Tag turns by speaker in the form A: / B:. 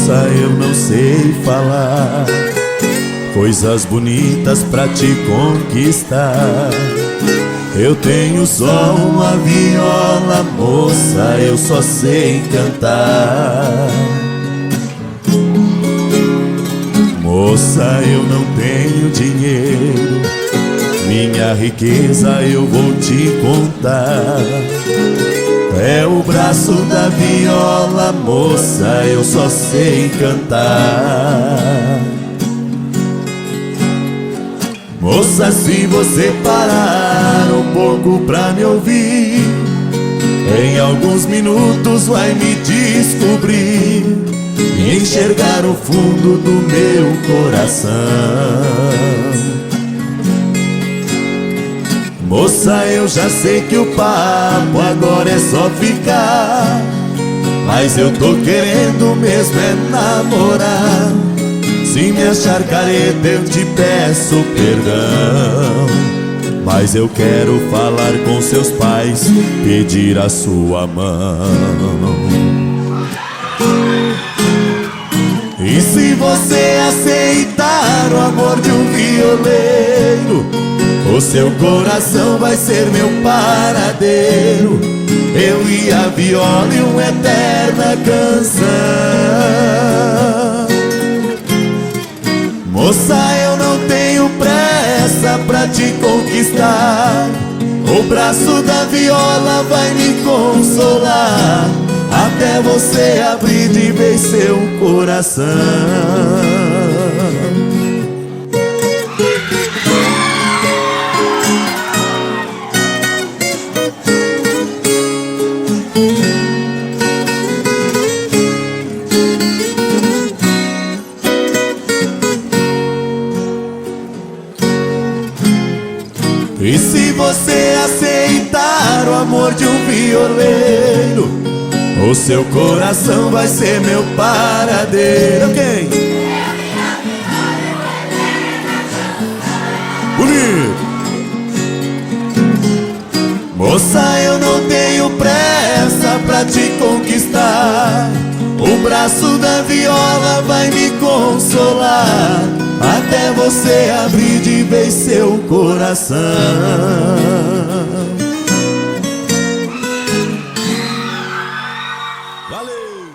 A: Moça, eu não sei falar coisas bonitas pra te conquistar. Eu tenho só uma viola, moça, eu só sei cantar. Moça, eu não tenho dinheiro, minha riqueza eu vou te contar. É o braço da viola, moça, eu só sei cantar. Moça, se você parar um pouco pra me ouvir, em alguns minutos vai me descobrir e enxergar o fundo do meu coração. Moça, eu já sei que o papo agora é só ficar, mas eu tô querendo mesmo é namorar. Se me achar careta eu te peço perdão, mas eu quero falar com seus pais, pedir a sua mão. E se você aceitar o amor de um violeiro, o seu coração vai ser meu paradeiro, eu e a viola e uma eterna canção. Moça, eu não tenho pressa pra te conquistar, o braço da viola vai me consolar, até você abrir de vez seu coração. E se você aceitar o amor de um violeiro, o seu coração vai ser meu paradeiro. Quem? Bonito! Moça, eu não tenho pressa pra te conquistar, o braço da viola vai me consolar, até você abrir de vez seu coração. Valeu!